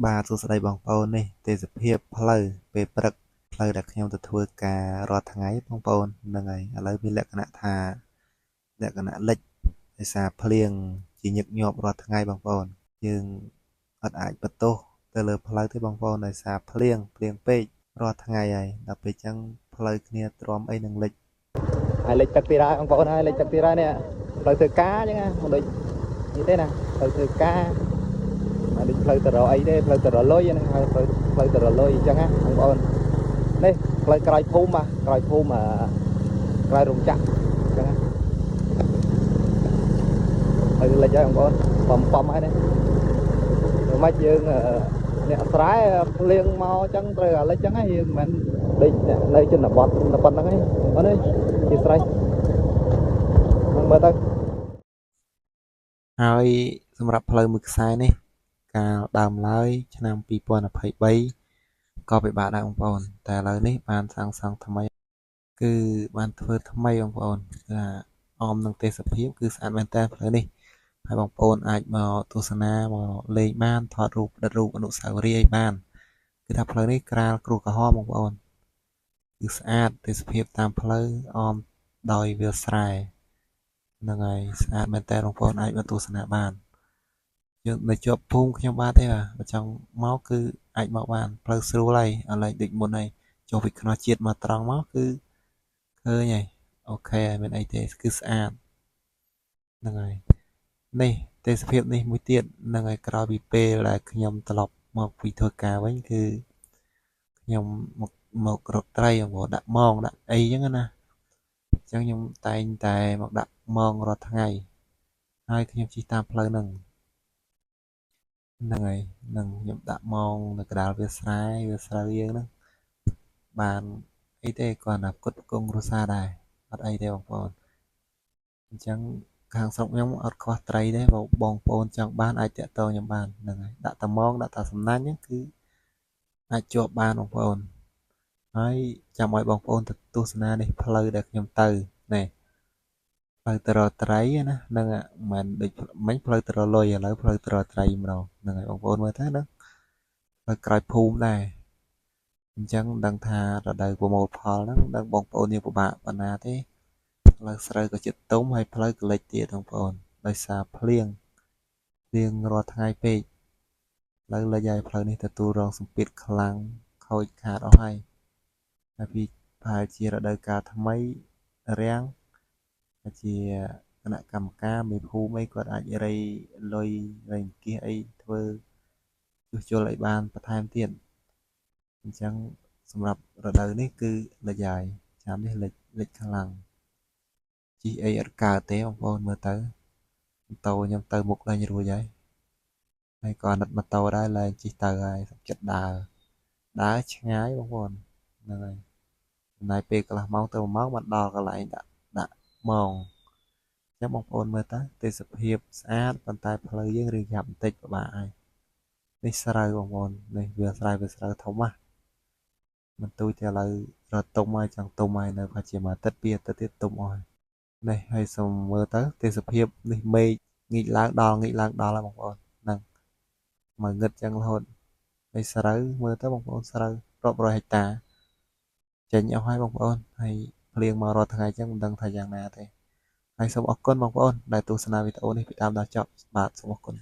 បាទសួស្តីបងប្អូននេះទេសភាពផ្លូវពេលព្រឹកផ្លូវដែលខ្ញុំទៅធ្វើការរាល់ថ្ងៃបងប្អូនហ្នឹងហើយឥឡូវមានលក្ខណៈថាលក្ខណៈលិចដោយសារភ្លៀងជាញឹកញាប់រាល់ថ្ងៃបងប្អូនយើងអត់អាចបន្ទោសទៅលើផ្លូវទេបងប្អូនដោយសារភ្លៀងពេករាល់ថ្ងៃហើយដល់ពេលចឹងផ្លូវគ្នាទ្រាំអីនឹងលិចហើយលិចទឹកទៀតហើយបងប្អូនហើយលិចទឹកទៀតហើយនេះផ្លូវធ្វើការអញ្ចឹងណាមិនដូចនេះទេណាផ្លូវធ្វើការមិនដូចផ្លូវទៅរកអីទេផ្លូវទៅរកលុយហ្នឹងហើយផ្លូវទៅរកលុយអញ្ចឹងណាបងប្អូននេះផ្លូវក្រោយភូមិក្រោយភូមិក្រោយរោងចក្រអញ្ចឹងណាហើយលិចហើយបងប្អូនបំហើយនេះមិនម៉េចយើងអ្នកស្រែភ្លៀងមកអញ្ចឹងត្រូវអាលិចអញ្ចឹងហ្នឹងយើងមិនមែនដេកនៅជនបទតែប៉ុណ្្នឹងឯងបងប្អូនអើយជាស្រេចមើលទៅហើយសម្រាប់ផ្លូវមួយខ្សែនេះកាលដើមឡើយឆ្នាំ2023ក៏ពិបាកដែរបងប្អូនតែឥឡូវនេះបានសាងសង់ថ្មីគឺបានធ្វើថ្មីបងប្អូនគឺអមនឹងទេសភាពគឺស្អាតមែនតើផ្លូវនេះហើយបងប្អូនអាចមកទស្សនាមកលេងបានថតរូបផ្តិតរូបអនុស្សាវរីយ៍អីបានគឺថាផ្លូវនេះក្រាលគ្រួសក្រហមបងប្អូនគឺស្អាតទេសភាពតាមផ្លូវអមដោយវាលស្រែហ្នឹងហើយស្អាតមែនតើបងប្អូនអាចមកទស្សនាបានយើងនៅជាប់ភូមិខ្ញុំបានទេបាទបើចង់មកគឺអាចមកបានផ្លូវស្រួលហើយឥឡូវដូចមុនហើយចុះពីខ្នោះជាតិមកត្រង់មកគឺឃើញហើយអូខេហើយមានអីទេគឺស្អាតហ្នឹងហើយនេះទេសភាពនេះមួយទៀតហ្នឹងហើយក្រោយពីពេលដែលខ្ញុំត្រឡប់មកពីធ្វើការវិញគឺខ្ញុំមករកត្រីមកដាក់មងដាក់អីចឹងណាអញ្ចឹងខ្ញុំតែងតែមកដាក់មងរាល់ថ្ងៃហើយខ្ញុំជិះតាមផ្លូវហ្នឹងហ្នឹងហើយនឹងខ្ញុំដាក់មងនៅកណ្ដាលវាលស្រែវាលស្រូវយើងហ្នឹងបានអីទេគាត់ណាផ្គត់ផ្គង់គ្រួសារដែរអត់អីទេបងប្អូនអញ្ចឹងខាងស្រុកខ្ញុំអត់ខ្វះត្រីទេបងប្អូនចង់បានអាចតាក់ទងខ្ញុំបានហ្នឹងហើយដាក់តែមងដាក់តែសំណាញ់ហ្នឹងគឺអាចជាប់បានបងប្អូនហើយចាំឲ្យបងប្អូនទៅទស្សនានេះផ្លូវដែលខ្ញុំទៅនេះផ្លូវទៅរកត្រីណាហ្នឹងមិនដូចមិញផ្លូវទៅរកលុយឥឡូវផ្លូវទៅរកត្រីម្ដងហ្នឹងហើយបងប្អូនមើលទៅហ្នឹងផ្លូវក្រោយភូមិដែរអញ្ចឹងដឹងថារដូវប្រមូលផលហ្នឹងដឹងបងប្អូនយើងពិបាកប៉ុណ្ណាទេផ្លូវស្រូវក៏ជិតទុំហើយផ្លូវក៏លិចទៀតបងប្អូនដោយសារភ្លៀងរាល់ថ្ងៃពេកផ្លូវលិចហើយផ្លូវនេះទទួលរងសម្ពាធខ្លាំងខូចខាតអស់ហើយហើយពីប្រហែលជារដូវកាលថ្មីរាំងជាគណៈកម្មការមេភូមិអីគាត់អាចរៃលុយរៃអង្គាសអីធ្វើជួសជុលអីបានបន្ថែមទៀតអញ្ចឹងសម្រាប់រដូវនេះគឺលិចហើយឆ្នាំនេះលិចខ្លាំងជិះអីអត់កើតទេបងប្អូនមើលទៅម៉ូតូខ្ញុំទៅមុខលេងរួចហើយក៏អាណិតម៉ូតូដែរឡើងជិះទៅហើយសុខចិត្តដើរឆ្ងាយបងប្អូនហ្នឹងហើយចំណាយពេលកន្លះម៉ោងទៅ1ម៉ោងបានដល់កន្លែងដាក់ម៉ោងអញ្ចឹងបងប្អូនមើលទៅទេសភាពស្អាតប៉ុន្តែផ្លូវយើងរឿងយ៉ាប់បន្តិចពិបាកហើយនេះស្រូវបងប្អូននេះវាស្រូវធំណាស់មិនទូចទេឥឡូវរត់ទុំហើយចង់ទុំហើយនៅប្រហែលជាមួយអាទិត្យពីរអាទិត្យទៀតទុំអស់ហើយនេះហើយសូមមើលទៅទេសភាពនេះមេឃងាកឡើងដល់ហើយបងប្អូនហ្នឹងមកងឹតចឹងរហូតហើយស្រូវមើលទៅបងប្អូនស្រូវរាប់រយហិកតាចេញអស់ហើយបងប្អូនហើយភ្លៀងមករាល់ថ្ងៃចឹងមិនដឹងថាយ៉ាងណាទេហើយសូមអរគុណបងប្អូនដែលទស្សនាវីដេអូនេះពីដើមដល់ចប់បាទសូមអរគុណ